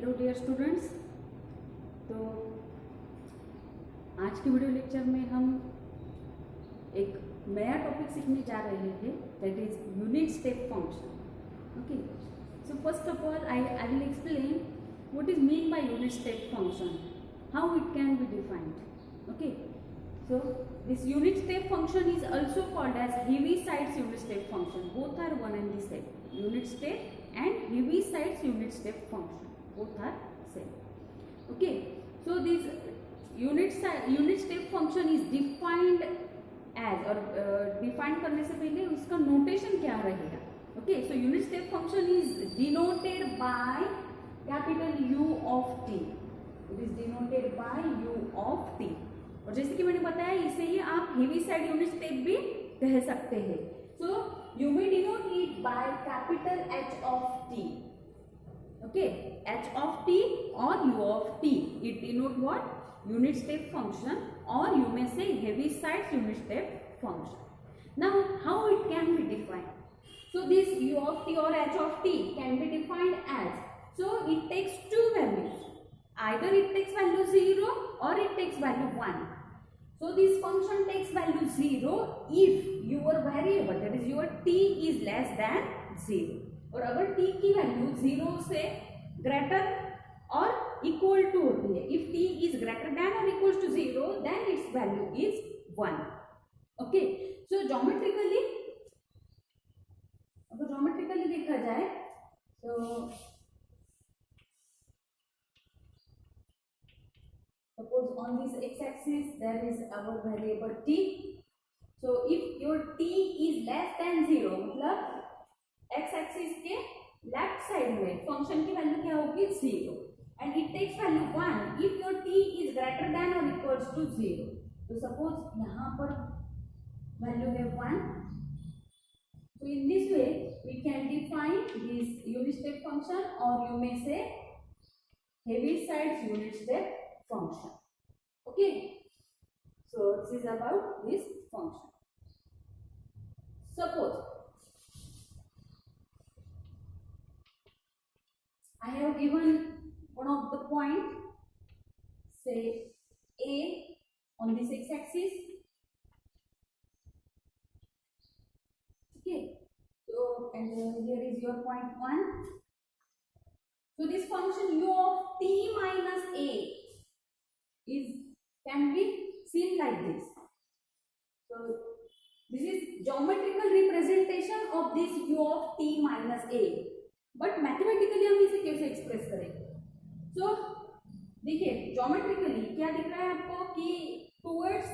Hello dear students. तो आज के वीडियो लेक्चर में हम एक नया टॉपिक सीखने जा रहे हैं, that is unit step function. Okay, so first of all I will explain what is mean by unit step function, how it can be defined. Okay, so this unit step function is also called as Heaviside unit step function. Both are one and the same. Unit step and Heaviside unit step function, both are same. Okay, so this unit step function is defined as, और define करने से पहले उसका notation क्या रहेगा? Okay, so unit step function is denoted by capital U of t. It is denoted by U of t. और जैसे कि मैंने बताया, इसे ही आप हेवीसाइड यूनिट स्टेप भी कह सकते हैं। So you may denote it by capital H of t. Okay, H of t और U of t, it denote what? Unit step function, और you may say Heaviside unit step function. Now how it can be defined? So this U of t और H of t can be defined as, so it takes two values. Either it takes value 0 or it takes value 1. So this function takes value 0 if your variable, that is your t, is less than 0. और अगर t की value 0 से greater और equal to होती है, if t is greater than or equals to 0, then its value is 1. Okay, so geometrically, अगर geometrically देखा जाए तो suppose on this x-axis there is our variable t. So if your t is less than 0, मतलब x-axis के left side में function की value क्या होगी? 0. And it takes value 1 if your t is greater than or equals to 0. तो suppose यहाँ पर value है 1. So in this way we can define this unit step function, or you may say Heaviside unit step function. Okay, so this is about this function. Suppose I have given one of the point, say A, on this x-axis. Okay, so and here is your point 1. So this function U of t minus A can be seen like this. So this is geometrical representation of this U of t minus A. But mathematically हम इसे कैसे express करेंगे? So देखिए, geometrically क्या दिख रहा है आपको कि towards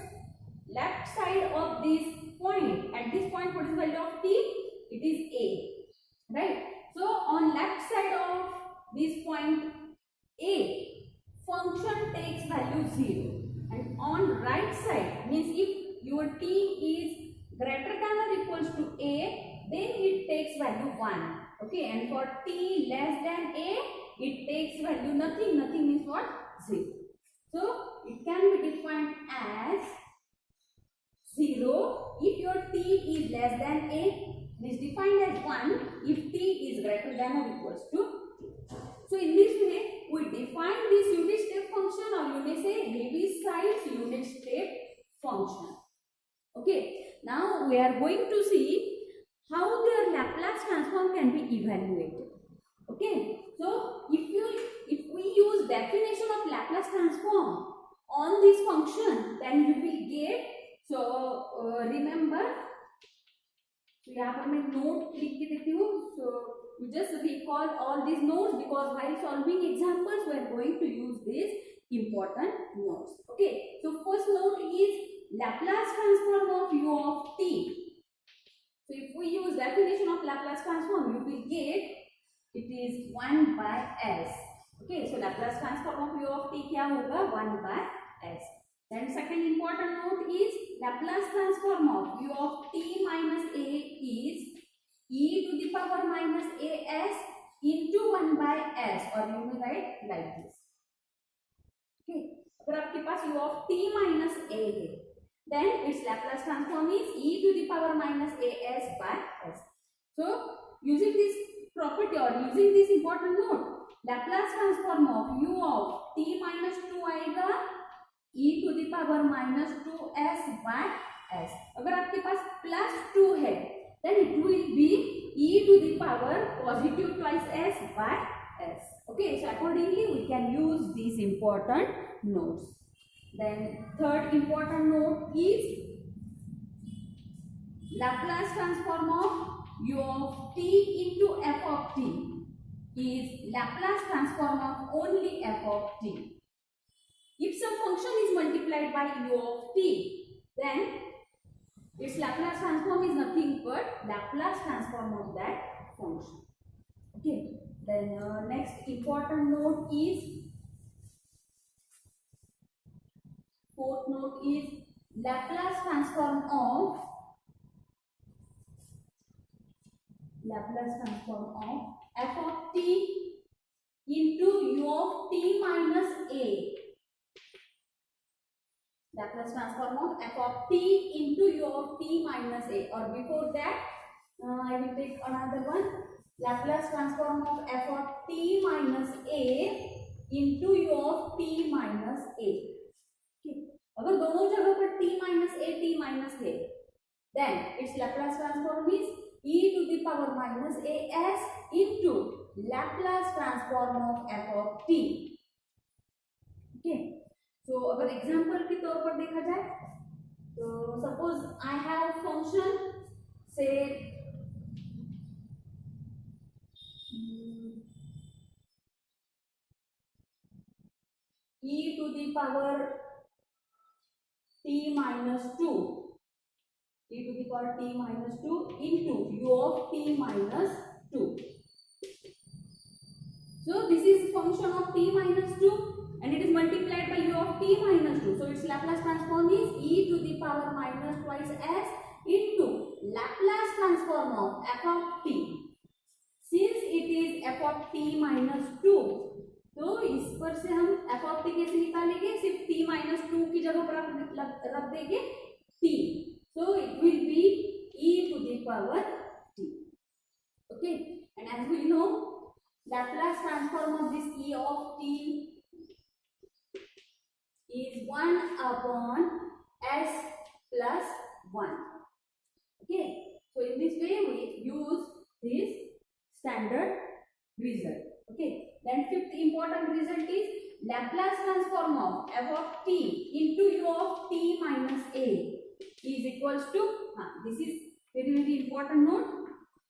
left side of this point, at this point what is the value of t? It is A, right? So on left side of this point A, function takes value 0, and on right side means if your t is greater than or equals to A, then it takes value 1. Okay, and for t less than A, it takes value nothing. Nothing means what? 0. So it can be defined as 0 if your t is less than A, it is defined as 1 if t is greater than or equals to t. So in this way we define this unit step function, or you may say Heaviside unit step function. Okay, now we are going to see how their Laplace transform can be evaluated. Okay, so if we use definition of Laplace transform on this function, then you will get, so remember, so यहाँ पर मैं note लिख के देती हूँ. So you just recall all these notes, because while solving examples we are going to use these important notes. Okay, so first note is Laplace transform of U of t. So if we use definition of Laplace transform, you will get it is 1 by s. Okay, so Laplace transform of U of t क्या होगा? 1 by s. Then second important note is Laplace transform of U of t minus A is e to the power minus as into 1 by s, or you may write like this. Okay, अगर आपके पास U of t minus A है, then its Laplace transform is e to the power minus as by s. So using this property or using this important note, Laplace transform of u of t minus two आएगा e to the power minus two s by s. अगर आपके पास plus two है then it will be e to the power positive twice s by s. Okay, so accordingly we can use these important notes. Then third important note is Laplace transform of u of t into f of t is Laplace transform of only f of t. If some function is multiplied by u of t, then its Laplace transform is nothing but Laplace transform of that function. Okay. Then next important note is, fourth note is Laplace transform of f of t into u of t minus a. Laplace transform of f of t into u of t minus a. Or before that, I will take another one. Laplace transform of f of t minus a into u of t minus a. Okay. अगर दोनों जगह पर t minus है, then its Laplace transform is e to the power minus a s into Laplace transform of f of t. Okay. तो अगर example के तौर पर देखा जाए तो सपोज आई हैव फंक्शन से e to the power t minus 2 e to the power t minus 2 into u of t minus 2. So this is function of t minus 2 and it is multiplied by u of t minus 2. So its Laplace transform is e to the power minus twice s into Laplace transform of f of t. Since it is f of t minus 2, तो इस पर से हम f of t कैसे निकालेंगे? सिर्फ t minus 2 की जगह पर रख देंगे t. So it will be e to the power t. Okay, and as we know, Laplace transform of this e of t is 1 upon s plus 1. Okay, so in this way we use this standard result. Okay, then fifth important result is Laplace transform of f of t into u of t minus a is equals to, this is very important note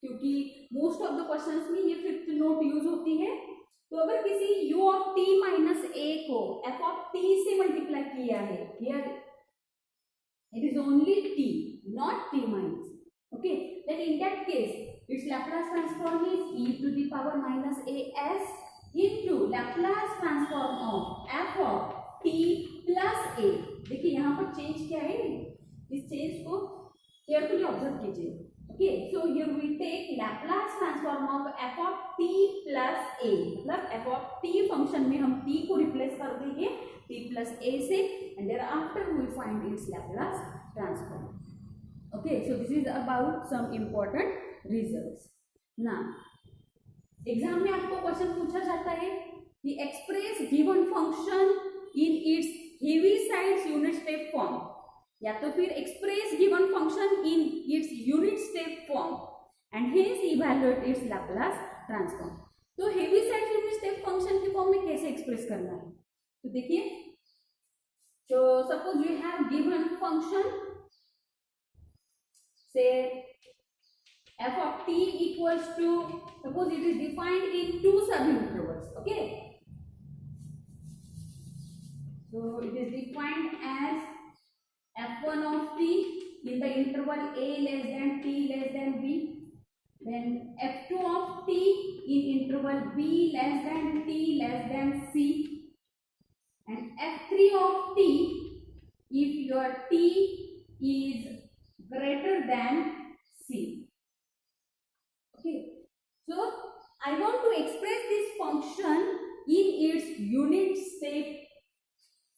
क्योंकि most of the questions में ये fifth note use होती है. तो अगर किसी u of t minus a को f of t से मल्टीप्लाई किया है, here it is only t, not t minus. Okay, then in that case its Laplace transform is e to the power minus a s into Laplace transform of f of t plus a. देखिए यहाँ पर change क्या है, इस change को carefully observe कीजिए. Okay, so here we take Laplace transform of f of t plus a. मतलब f of t function में हम t को रिप्लेस कर देंगे t plus a से, and thereafter we find its Laplace transform. Okay, so this is about some important results. Now, exam में आपको question पूछा जाता है कि express given function in its Heaviside's unit step form, या तो फिर express given function in its unit step form and hence evaluate its Laplace transform. तो हेविसाइड यूनिट स्टेप फंक्शन के फॉर्म में कैसे एक्सप्रेस करना है, तो देखिए, तो suppose you have given function say f of t equals to, suppose it is defined in two sub-intervals. Okay, so it is defined as f1 of t in the interval a less than t less than b, then f2 of t in interval b less than t less than c, and f3 of t if your t is greater than c. Okay, so I want to express this function in its unit step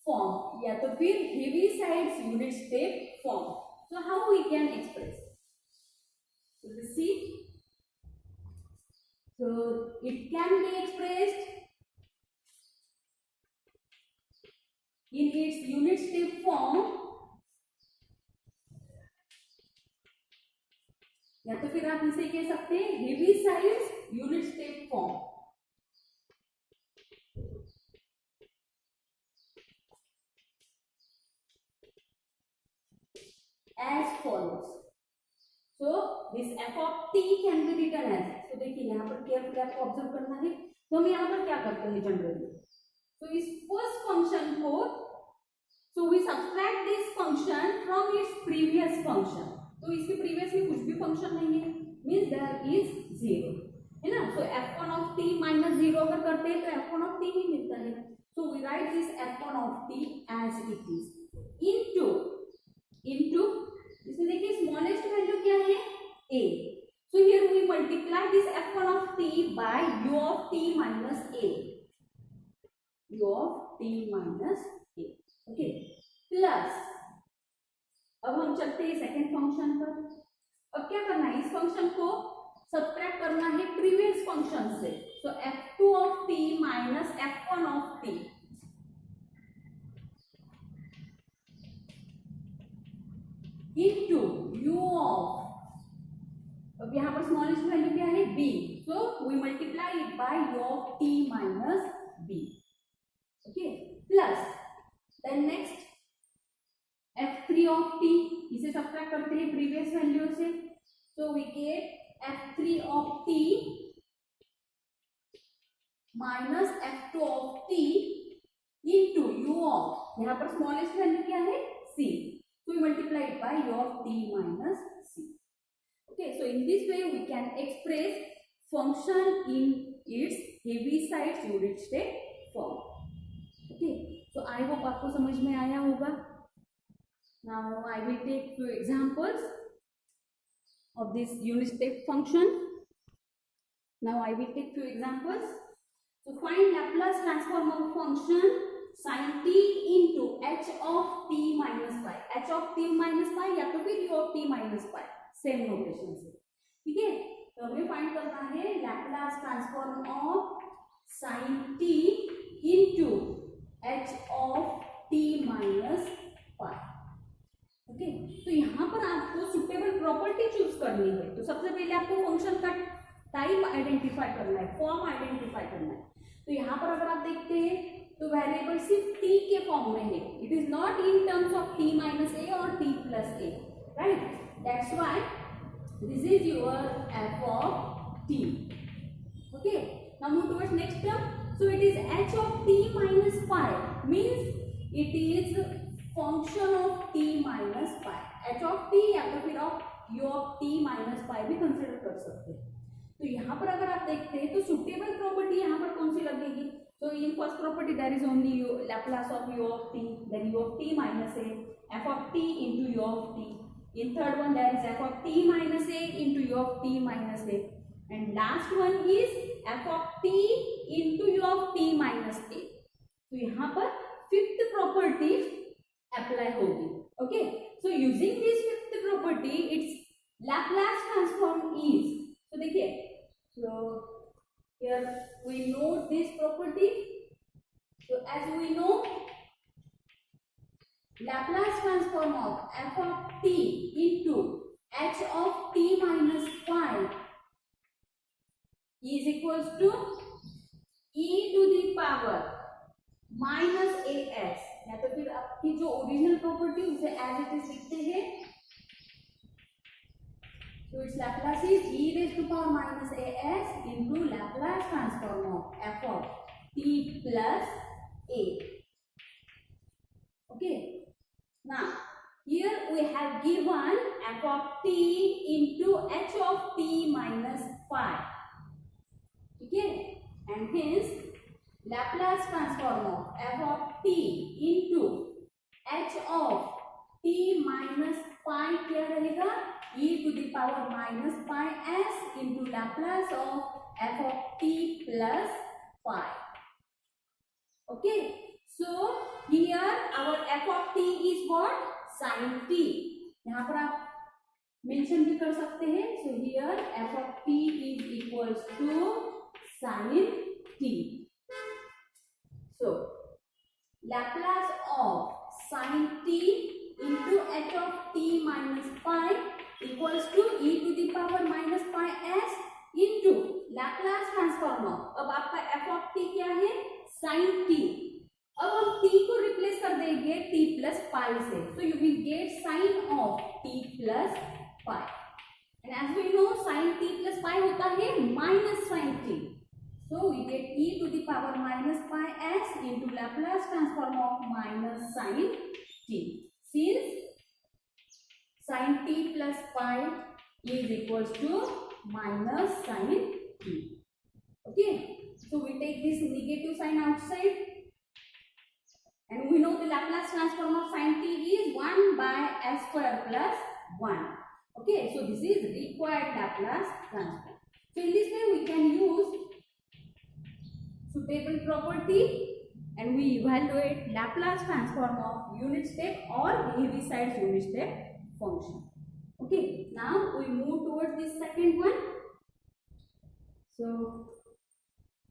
form, या तो फिर Heaviside unit step form. So how we can express? So see, so it can be expressed in its unit step form, या तो फिर आप इसे कह सकते हैं heavy sides unit step form. As follows. So this f of t can be written as, तो देखिए यहाँ पर केयरफुली आपको ऑब्जर्व करना है। तो हम यहाँ पर क्या करते हैं जनरली, तो इस फर्स्ट फंक्शन को, so we subtract this function from its previous function. तो इसके प्रीवियस में कुछ भी फंक्शन नहीं है, मीन्स देयर इज जीरो, है ना। सो f1 of t minus zero अगर करते हैं तो f1 ऑफ t ही मिलता है। So we write this f1 of t as it is into इसमें देखिए स्मॉलेस्ट वैल्यू क्या है a। So here we multiply this f1 of t by u of t minus a, u of t minus a, okay. Plus अब हम चलते हैं second function पर। अब क्या करना है, इस फंक्शन को सब्ट्रैक्ट करना है प्रीवियस फंक्शन से। So f2 of t minus f1 of t into u of, अब यहाँ पर स्मॉलेस्ट वैल्यू क्या है b, so we multiply it by u of t minus b, okay. Plus then next f3 of t, इसे subtract करते हैं previous value से। So we get f3 of t minus f2 of t into u of, यहाँ पर smallest value क्या है c, so we multiply it by u of t minus c, okay। So in this way we can express function in its Heaviside unit step form, okay। So I hope आपको समझ में आया होगा। Now I will take few examples of this unit step function। Now I will take few examples। So find Laplace transform of function sin t into h of t minus pi, h of t minus pi या तो फिर u of t minus pi, same notation से, ठीक है। तो हमें find करना है Laplace transform of sin t into h of t minus pi, okay. तो यहाँ पर आपको सुटेबल प्रॉपर्टी चूज करनी है। तो सबसे पहले आपको फंक्शन का टाइप आइडेंटिफाई करना है, फॉर्म आइडेंटिफाई करना है। तो यहाँ पर अगर आप देखते हैं तो वेरिएबल सिर्फ t के फॉर्म में है, it is not in terms of t minus a और t plus a, right. That's why this is your f of t, okay. Now move towards next term. So it is h of t minus pi, means it is function of t minus pi, h of t या तो फिर of u of t minus pi भी consider कर सकते हैं। तो यहाँ पर अगर आप देखते हैं तो सुटेबल प्रॉपर्टी यहाँ पर कौन सी लगेगी। So in first property there is only Laplace of u of t, then u of t minus a, f of t into u of t. In third one there is f of t minus a into u of t minus a, and last one is f of t into u of t minus a. तो यहाँ पर fifth property apply होगी, okay? So using this fifth property, its Laplace transform is, so देखिए, so here we note this property। So as we know, Laplace transform of f of t into h of t minus pi is equals to e to the power minus as, या तो फिर आपकी जो original property उसे as it is लिखते हैं। So its Laplace is e raised to power minus as into Laplace transform of f of t plus a, okay। Now here we have given f of t into h of t minus pi, okay, and hence Laplace transform of f of t into h of t minus pi क्या रहेगा, e to the power minus pi s into Laplace of f of t plus pi, okay। So here our f of t is what, sin t, यहाँ पर आप mention भी कर सकते हैं। So here f of t is equals to sin t। So Laplace of sin t into h of t minus pi equals to e to the power minus pi s into Laplace transform of, अब आपका f of t क्या है, sin t. अब हम t को replace कर देंगे t plus pi से, so you will get sin of t plus pi. And as we know sin t plus pi होता है minus sin t. So we get e to the power minus pi s into Laplace transform of minus sin t. Since sin t plus pi is equals to minus sin t. Okay, so we take this negative sign outside, and we know the Laplace transform of sin t is 1 by s square plus 1. Okay, so this is required Laplace transform. So in this way we can use suitable property and we evaluate Laplace transform of unit step or Heaviside unit step function. Okay, now we move towards this second one. So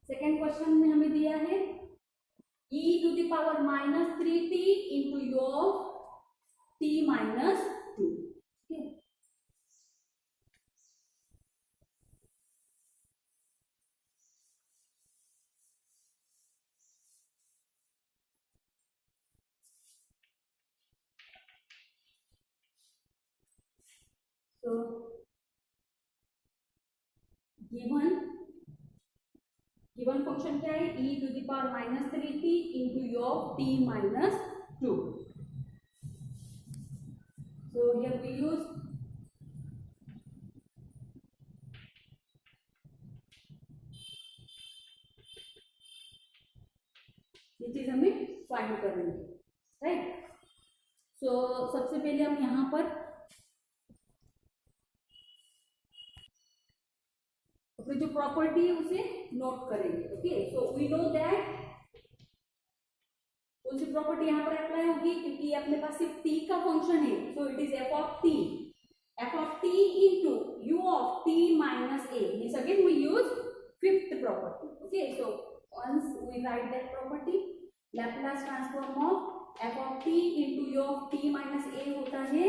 second question में हमें दिया है e to the power minus 3t into u of t minus 2. Okay. So given function क्या है, e to the power minus 3t into u of t minus 2. So here we use ये चीज हमें find करनी है, right. सो सबसे पहले हम यहाँ पर अपनी जो प्रॉपर्टी है उसे नोट करेंगे. Okay, so we know that कौन सी प्रॉपर्टी यहाँ पर अप्लाई होगी, क्योंकि अपने पास सिर्फ t का फंक्शन है. So it is f of t into u of t minus a. Means again we use fifth property. Okay, so once we write that property, Laplace transform of f of t into u of t minus a होता है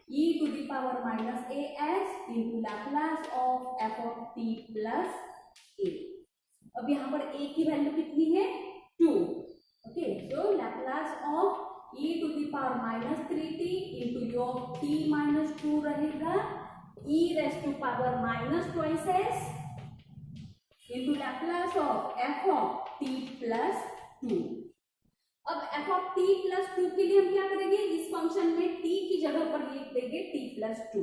e to the power minus as into Laplace of f of t plus a. अब यहाँ पर a की value कितनी है, 2. Okay, so Laplace of e to the power minus 3t into u of t minus 2 रहेगा e raised to power minus twice s into Laplace of f of t plus 2. अब f of t plus 2 के लिए हम क्या करेंगे, इस function में t की जगह पर लिख देंगे t plus 2.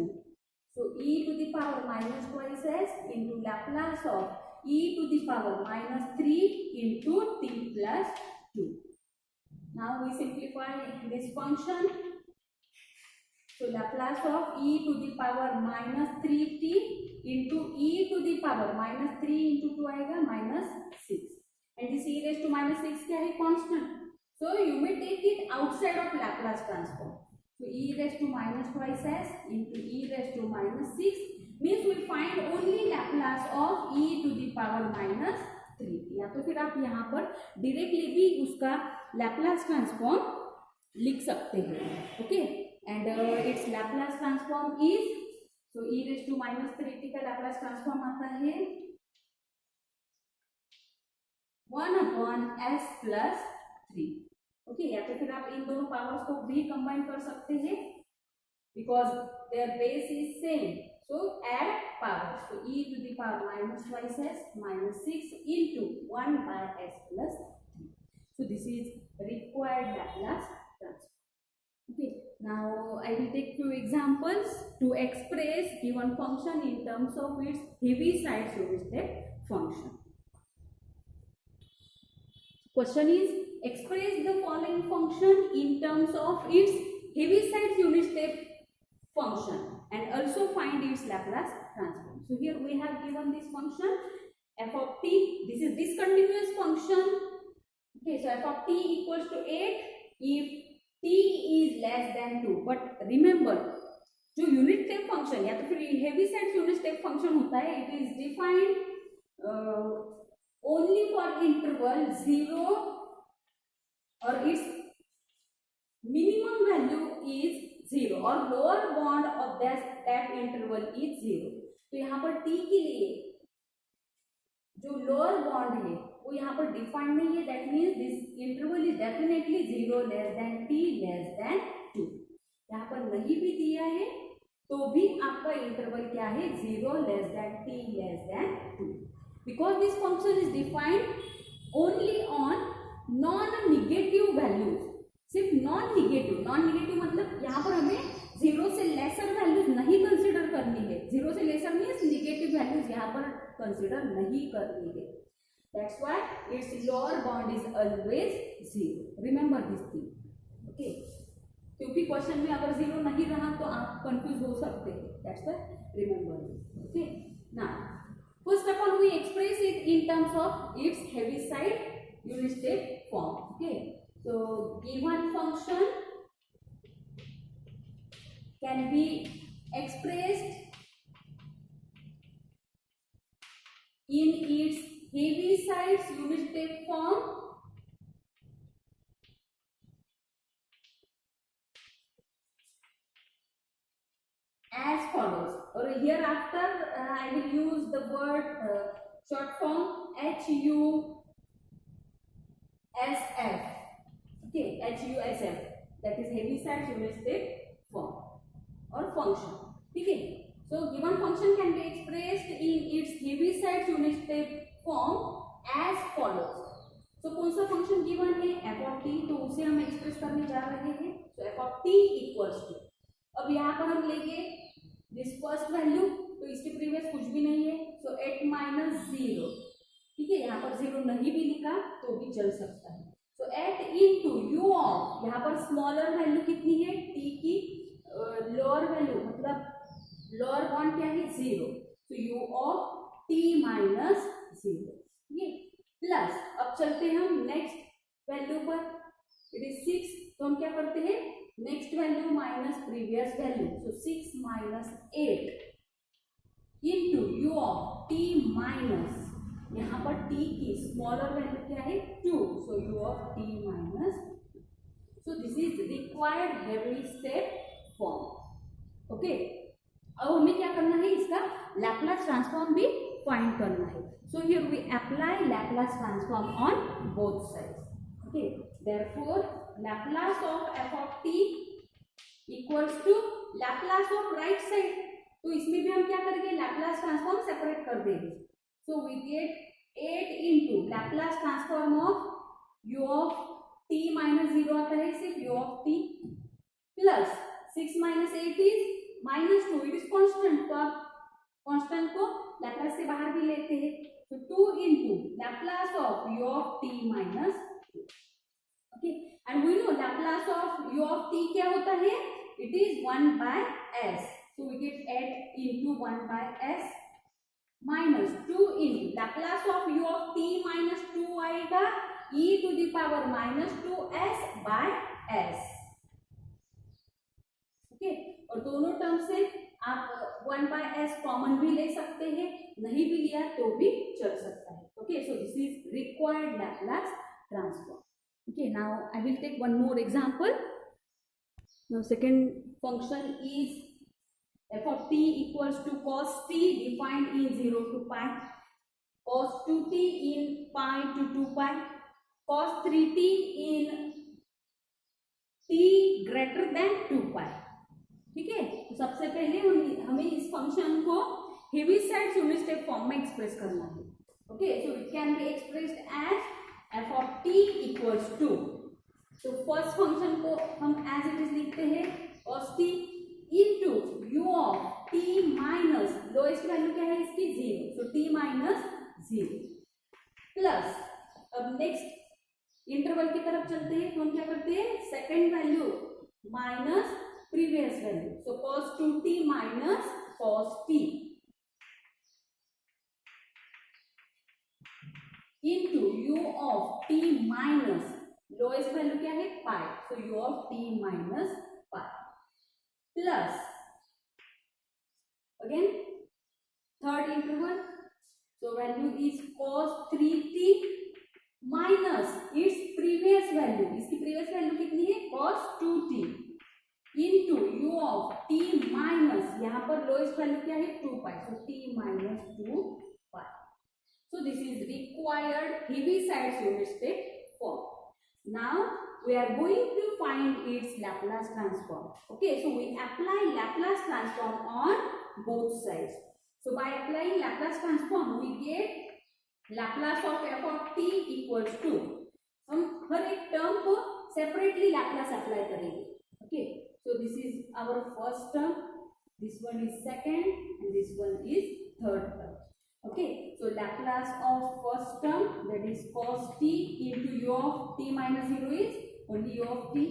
So e to the power minus twice s into Laplace of e to the power minus 3 into t plus 2. Now we simplify this function. So Laplace of e to the power minus 3t into e to the power minus 3 into 2 आएगा minus 6. And this e raised to minus 6 क्या है, constant. So you may take it outside of Laplace transform. So e raised to minus twice s into e raised to minus 6 means we find only Laplace of e to the power minus 3. या तो फिर आप यहाँ पर directly भी उसका Laplace transform लिख सकते हैं. Okay, and it's Laplace transform is, so e raised to minus 3t का Laplace transform आता है 1 upon s plus 3. ओके, या तो फिर आप इन दोनों पावर्स को भी कंबाइन कर सकते हैं because their base is same. So add powers, so e to the power minus twice s minus 6 into 1 by s plus 3. So this is required Laplace transform. Okay, now I will take few examples to express given function in terms of its Heaviside unit step function. Question is, express the following function in terms of its Heaviside unit step function and also find its Laplace transform. So here we have given this function f of t. This is discontinuous function. Okay, so f of t equals to 8 if t is less than 2. But remember, जो unit step function या तो फिर Heaviside unit step function होता है, it is defined only for interval 0 और it's minimum value is 0 और lower bound of that interval is 0। तो यहाँ पर t के लिए जो लोअर बाउंड है वो यहाँ पर डिफाइंड नहीं है, that means this interval is definitely 0 less than t less than 2। यहाँ पर नहीं भी दिया है तो भी आपका इंटरवल क्या है, 0 less than t less than 2, because this function is defined only on non negative values. सिर्फ नॉन निगेटिव मतलब यहाँ पर हमें 0 से लेसर वैल्यूज नहीं कंसिडर करनी है। 0 से लेसर मीन्स निगेटिव वैल्यूज यहाँ पर कंसिडर नहीं करनी है। That's why it's lower bound is always 0। Remember this thing, okay. क्योंकि क्वेश्चन में अगर 0 नहीं रहा तो आप कंफ्यूज हो सकते हैं। That's why remember this, okay. Now first of all we express it in terms of its Heaviside unit step form, okay. So given function can be expressed in its Heaviside's unit step form as follows. Or hereafter I will use the word short form HUSF. Okay, HUSF, that is Heaviside's unit step form or function. Okay, so given function can be expressed in its Heaviside's unit step form as follows. So कौन सा function given है, f of t, तो उसे हम express करने जा रहे हैं। So f of t equals to, अब यहाँ पर हम लेंगे दिस फर्स्ट वैल्यू, तो इसके प्रीवियस कुछ भी नहीं है, so 8 माइनस 0, ठीक है। यहाँ पर 0 नहीं भी लिखा तो भी चल सकता है। तो 8 इंटू यू ऑफ, यहाँ पर स्मॉलर वैल्यू कितनी है, t की लोअर वैल्यू मतलब लोअर बाउंड क्या है, 0, तो यू ऑफ t माइनस 0, ये प्लस। अब चलते हैं हम नेक्स्ट वैल्यू पर, इट इज 6, तो हम क्या करते हैं, next value minus previous value, तो 6 minus 8 into u of t minus, यहाँ पर t की स्मॉलर वैल्यू क्या है, 2, so u of t minus, so this is required Heaviside step form, okay. अब हमें क्या करना है, इसका लैप्लास ट्रांसफॉर्म भी फाइंड करना है। So here we apply Laplace transform on both sides, okay. Therefore Laplace of f of t equals to Laplace of right side, तो इसमें भी हम क्या करेंगे, लैप्लास ट्रांसफॉर्म सेपरेट कर देंगे। So we get 8 into Laplace transform of u of t minus 0 आता है सिर्फ u of t plus 6 minus 8 is minus 2, it is constant, तो आप constant को Laplace से बाहर भी लेते हैं, तो 2 into Laplace of u of t minus 2, okay, and we know Laplace of u of t क्या होता है, it is 1 by s, so we get 8 into 1 by s minus 2 in Laplace of u of t minus 2 आएगा e to the power minus 2s by s, okay. और दोनों term से आप 1 bye s common भी ले सकते हैं, नहीं भी लिया तो भी चल सकता है, okay. So this is required Laplace transform, okay. Now I will take one more example. Now second function is f of t equals to cos t defined in 0 to pi, cos 2t in pi to 2 pi, cos 3t in t greater than 2 pi, ठीक है। तो सबसे पहले हमें इस function को Heaviside unit step form में express करना है, okay. So it can be expressed as f of t equals to, तो फर्स्ट फंक्शन को हम एज इट इज लिखते हैं cos t into u of t minus lowest value क्या है इसकी, 0, सो t माइनस 0 प्लस, अब नेक्स्ट इंटरवल की तरफ चलते हैं, तो हम क्या करते हैं, second value minus previous value, so cos 2t minus cos t into u of t minus lowest value क्या है, पाई, सो u of t minus pi plus again third interval, so value is cos 3t minus its previous value, इसकी यहाँ पर lowest value क्या है 2 पाई, सो t minus 2 pi. So this is required Heaviside unit step form. Now we are going to find its Laplace transform. Okay, so we apply Laplace transform on both sides. So by applying Laplace transform, we get Laplace of f of t equals to, हम हर एक term को separately Laplace apply करेंगे. Okay, so this is our first term, this one is second, and this one is third term. Okay, so Laplace of first term, that is cos t into u of t minus 0 is only u of t,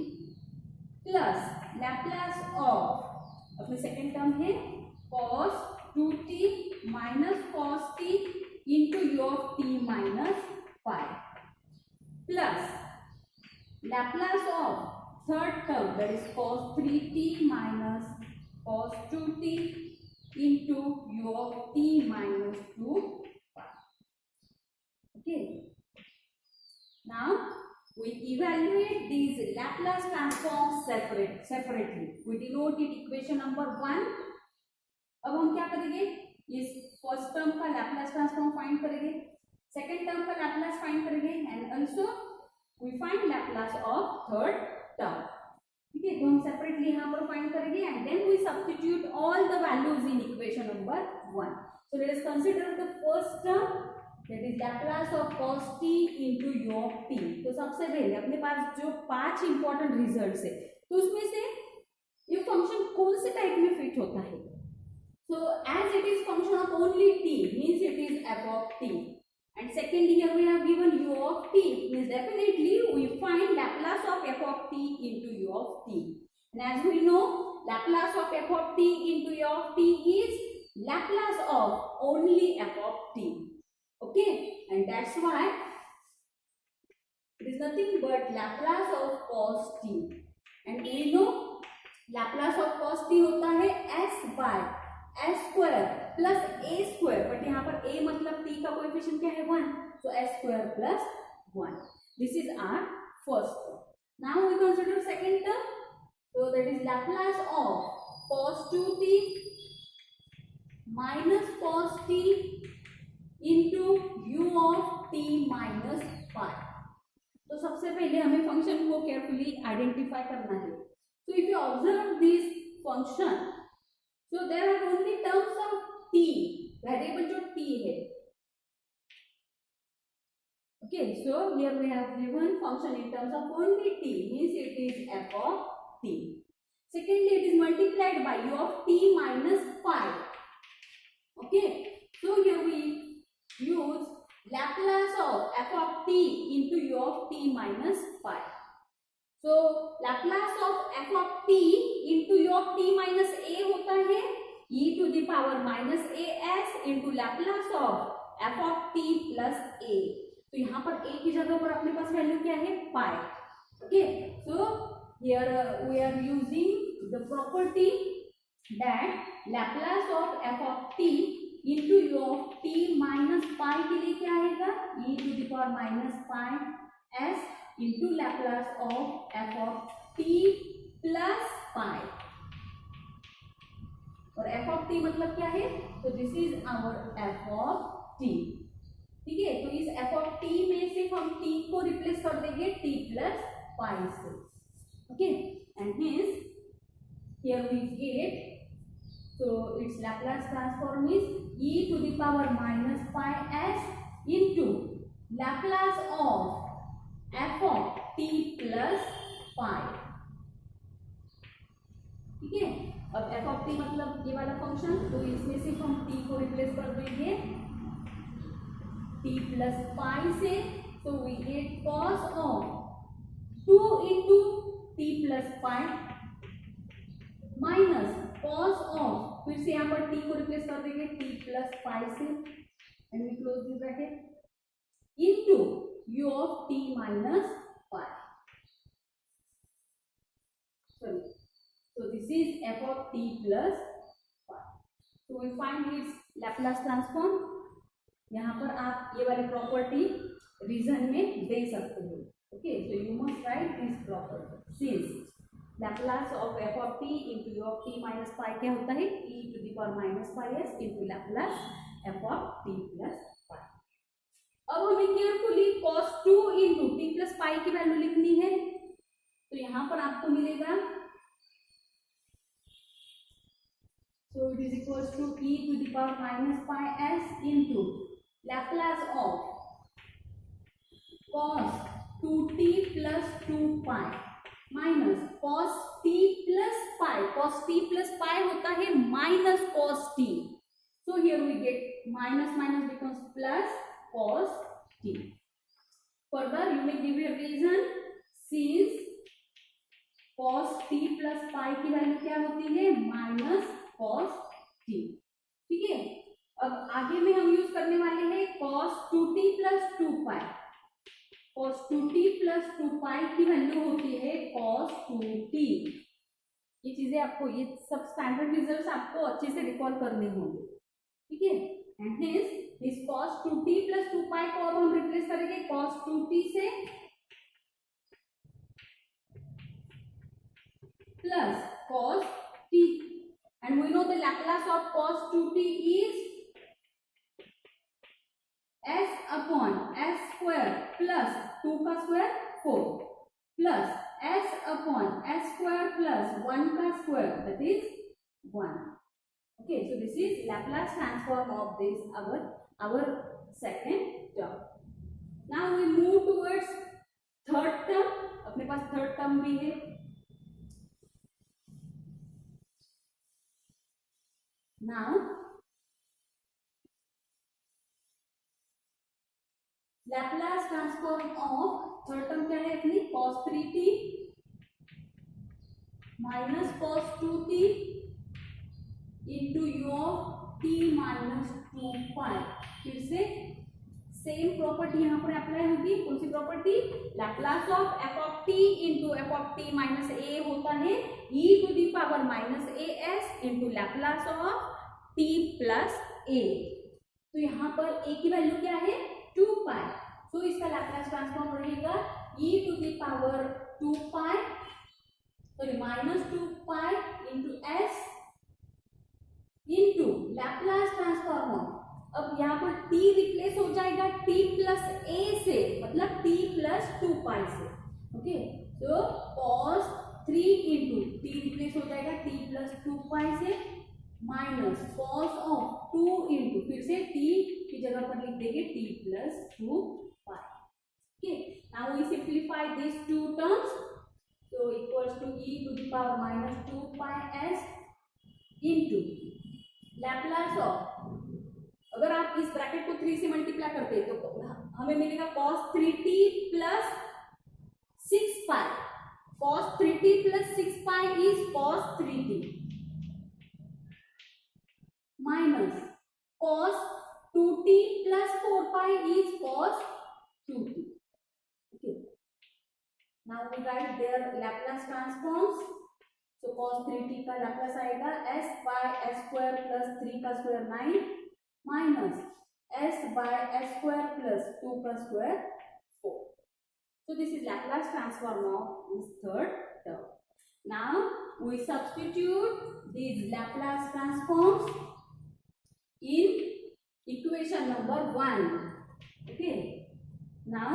plus Laplace of अपनी second term है cos 2t minus cos t into u of t minus pi, plus Laplace of third term, that is cos 3t minus cos 2t into u of t minus 2 pi. Okay, now we evaluate these Laplace transforms separately. We denote it equation number 1. अब हम क्या करेंगे, इस first term का Laplace transform find करेंगे, second term का Laplace find करेंगे, and also we find Laplace of third term. ठीक है, तो हम सेपरेटली यहाँ पर फाइंड करेंगे and then we substitute all the values in equation number 1. So let us consider the first term, that is Laplace of cos t into u of t. तो सबसे पहले अपने पास जो 5 इंपॉर्टेंट रिजल्ट्स है, तो उसमें से ये फंक्शन कौन से टाइप में फिट होता है. So as it is function of only t means it is f of t. And second, here we have given u of t, means definitely we find Laplace of f of t into u of t. And as we know, Laplace of f of t into u of t is Laplace of only f of t. Okay, and that's why it is nothing but Laplace of cos t. And we know Laplace of cos t होता है s by s square plus a square, but यहाँ पर a मतलब t का coefficient क्या है 1, so s square plus 1. This is our first term. Now we consider second term, so that is Laplace of cos 2t minus cos t into u of t minus pi. तो सबसे पहले हमें function को carefully identify करना है. So if you observe this function, so there are only terms of t, variable जो t है. Okay, so here we have given function in terms of only t, means it is f of t. Secondly, it is multiplied by u of t minus pi. Okay, so here we use Laplace of f of t into u of t minus pi. So Laplace of f of t into u of t minus a होता है e to the power minus as into Laplace of f of t plus a. तो यहाँ पर a की जगह पर अपने पास value क्या है pi. Okay, so here we are using the property that Laplace of f of t into u of t minus pi के लिए क्या आएगा e to the power minus pi s into Laplace of f of t plus pi. और f of t मतलब क्या है, तो this is our f of t. ठीक है, तो इस f of t में सिर्फ हम t को रिप्लेस कर देंगे t plus pi से. Okay, and hence here we get, so its Laplace transform is e to the power minus pi s into Laplace of f of t plus pi. ठीक है, अब f of t मतलब ये वाला function, तो इसमें सिर्फ हम t को रिप्लेस कर देंगे t plus pi से. तो we get cos of 2 into t plus pi minus cos of, फिर से यहाँ पर t को रिप्लेस कर देंगे t plus pi से, and we close this bracket into u of t minus pi. Sorry. So this is f of t plus pi. So we find its Laplace transform. यहाँ पर आप ये वाली property reason में दे सकते हो. Okay, so you must write this property. Since Laplace of f of t into u of t minus pi क्या होता है, e to the power minus pi s into Laplace f of t plus pi. अब हमें carefully cos 2 into t plus pi की value लिखनी है, तो यहां पर आपको मिलेगा, so it is equals to e to the power minus pi s into Laplace of cos 2t plus 2 pi minus cos t plus pi, cos t plus pi होता है minus cos t, so here we get minus minus becomes plus cos t. Further you may give a reason, since cos t plus pi की value क्या होती है, minus cos t, ठीक है। अब आगे में हम यूज करने वाले हैं cos 2t plus 2 pi, cos 2t plus 2 pi की वैल्यू होती है cos 2t। ये चीजें आपको, ये सब स्टैंडर्ड रिजल्ट्स आपको अच्छे से रिकॉल करने होंगे, ठीक है। एंड हेंस इस cos 2t plus 2 pi को अब हम रिप्लेस करेंगे cos 2t से plus cos t, and we know the Laplace of cos 2t is s upon s square plus 2 का square 4 plus s upon s square plus 1 का square, that is 1. Okay, so this is Laplace transform of this our second term. Now we move towards third term. अपने पास third term भी है। Now Laplace transform of third term क्या है अपनी, cos 3t minus cos 2t into u of t minus 2 pi। फिर से same property यहाँ पर अप्लाई होगी, कौन सी property, Laplace of f of t into f of t minus a होता है e to the power minus a s into Laplace of t plus a. तो यहाँ पर ए की वैल्यू क्या है, 2 पाई, तो इसका लैप्लास ट्रांसफॉर्म रहेगा e to the power 2 pi, sorry minus 2 pi into s into Laplace transform of, अब यहाँ पर t रिप्लेस हो जाएगा t प्लस a से, मतलब t प्लस 2 पाई से, ओके। तो cos 3 इंटू t रिप्लेस हो जाएगा t प्लस 2 पाई से माइनस cos ऑफ 2 इंटू, फिर से t की जगह पर लिख देंगे t plus 2 pi, okay. Now we simplify this two terms, so equals to e to the power minus 2 pi s into Laplace of, अगर आप इस ब्रैकेट को 3 से मल्टीप्लाई करते हैं तो हमें मिलेगा cos 3t plus 6 pi, cos 3t plus 6 pi is cos 3t minus cos 2t plus 4 pi is cos 2t, okay. Now we write their Laplace transforms, so cos 3t का Laplace आएगा s by s square plus 3 का square 9 minus s by s square plus 2 का square 4. So this is Laplace transform of this third term. Now we substitute these Laplace transforms in equation number 1. Okay. Now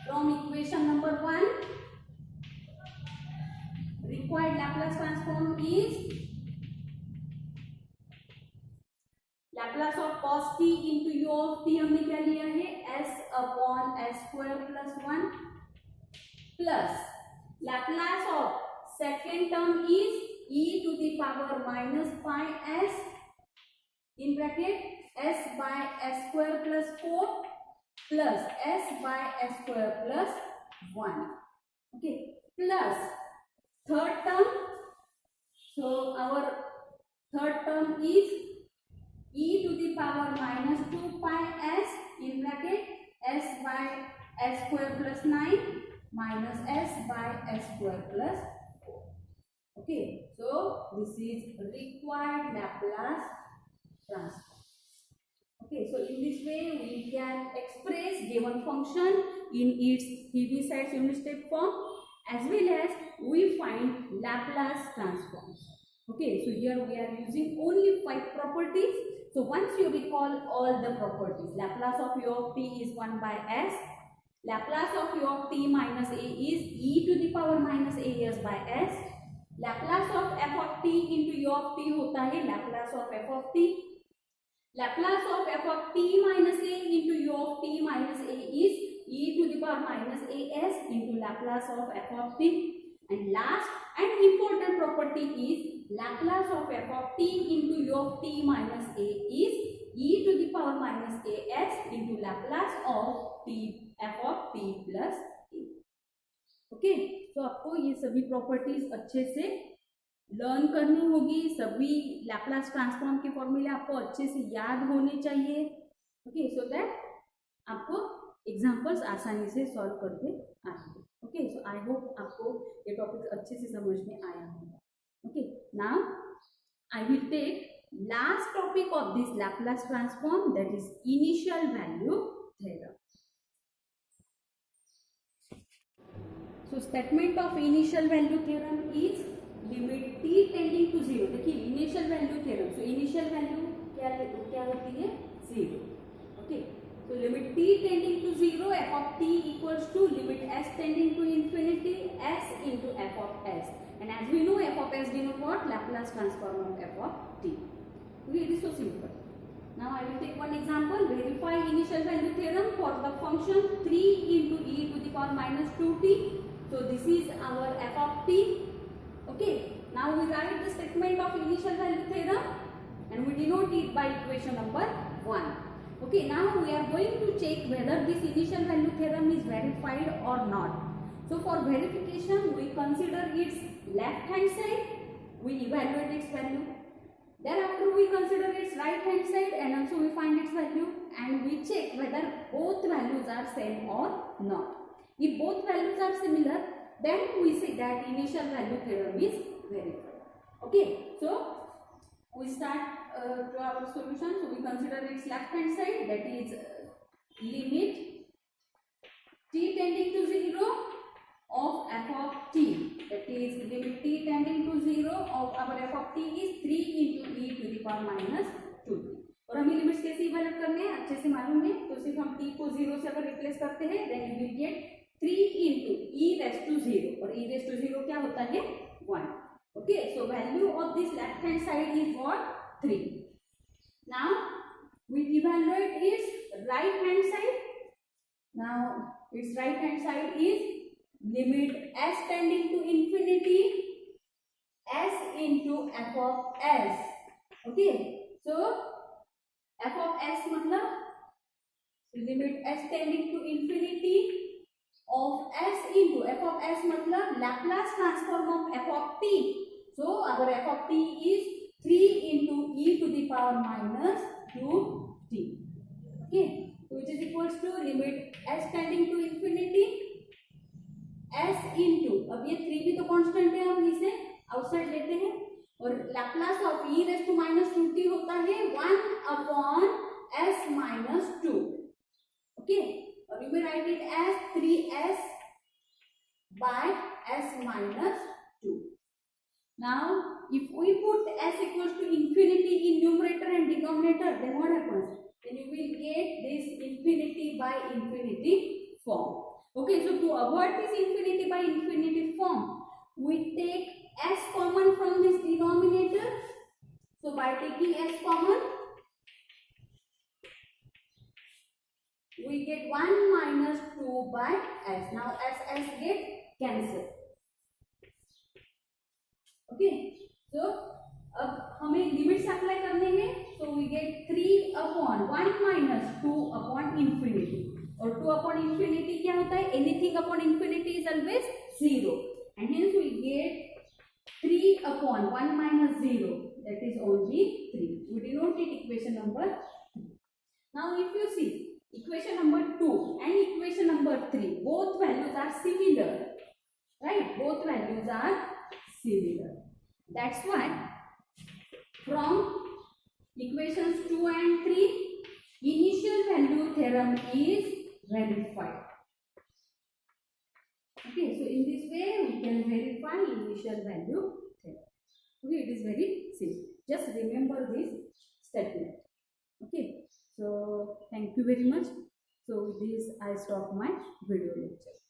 from equation number 1, required Laplace transform is Laplace of cos t into u of t हमने क्या लिया है, s upon s square plus 1 plus Laplace of second term is e to the power minus pi s in bracket s by s square plus 4 plus s by s square plus 1, okay, plus third term, so our third term is e to the power minus 2 pi s in bracket s by s square plus 9 minus s by s square plus 4. Okay, so this is required Laplace transform. Okay, so in this way we can express given function in its Heaviside unit step form. as well as we find Laplace transforms. Okay, so here we are using only 5 properties. So once you recall all the properties, Laplace of u of t is 1 by s, Laplace of u of t minus a is e to the power minus as by s, Laplace of f of t into u of t होता है Laplace of f of t, Laplace of f of t minus a into u of t minus a is e to the power minus as into Laplace of f of t. And last and important property is Laplace of f of t into u of t minus a is e to the power minus as into Laplace of t f of t plus a. Okay, तो आपको ये सभी properties अच्छे से learn करनी होगी, सभी Laplace transform के फॉर्मूले आपको अच्छे से याद होने चाहिए. ओके, सो दैट आपको एग्जांपल्स आसानी से सॉल्व करते आएंगे. ओके, सो आई होप आपको ये टॉपिक अच्छे से समझ में आया होगा. Okay, now I will take last topic of this Laplace transform, that is initial value theorem. So statement of initial value theorem is limit t tending to 0. देखिए initial value theorem, so initial value क्या होती है 0. Okay, so limit t tending to 0 f of t equals to limit s tending to infinity s into f of s, and as we know f of s denote what? Laplace transform of f of t. Okay, it is so simple. Now I will take one example. Verify initial value theorem for the function 3 into e to the power minus 2t. So this is our f of t. Okay, now we write the statement of initial value theorem and we denote it by equation number 1. Okay, now we are going to check whether this initial value theorem is verified or not. So for verification we consider its left hand side, we evaluate its value. Thereafter we consider its right hand side and also we find its value and we check whether both values are same or not. If both values are similar, then we say that initial value theorem is verified. Okay, so we start to our solution. So we consider its left hand side, that is limit t tending to 0 of f of t, that is limit t tending to 0 of our f of t is 3 into e to the power minus 2t. और हमें limits कैसे evaluate करने हैं अच्छे से मालूम है, तो सिर्फ हम t को 0 से अगर रिप्लेस करते हैं then you will get 3 into e raised to 0 और e raised to 0 क्या होता है 1. Okay, so value of this left hand side is what 3. Now we evaluate its right hand side. Now its right hand side is limit s tending to infinity s into f of s. Okay, so f of s मतलब limit s tending to infinity of s into f of s मतलब Laplace transform of f of t. So our f of t is 3 into e to the power minus 2t. Okay, which is equals to limit s tending to infinity s into, अब ये 3 भी तो constant है, हम इसे outside लेते हैं और Laplace of e raised to minus 2t होता है 1 upon s minus 2. Okay, or you may write it as 3s by s minus 2. Now if we put s equals to infinity in numerator and denominator, then what happens? Then you will get this infinity by infinity form. Okay, so to avoid this infinity by infinity form, we take s common from this denominator. So by taking s common, we get 1 minus 2 by s. Now s get cancelled. Okay, so अब हमें limits apply करने हैं, so we get 3 upon 1 minus 2 upon infinity. और 2 upon infinity क्या होता है? Anything upon infinity is always 0, and hence we get 3 upon 1 minus 0, that is only 3. We denote it equation number 3. Now if you see equation number 2 and equation number 3, both values are similar, right? Both values are similar. That's why from equations 2 and 3, initial value theorem is verified. Okay, so in this way we can verify initial value theorem. Okay, it is very simple. Just remember this statement. Okay, so thank you very much. So with this I stop my video lecture.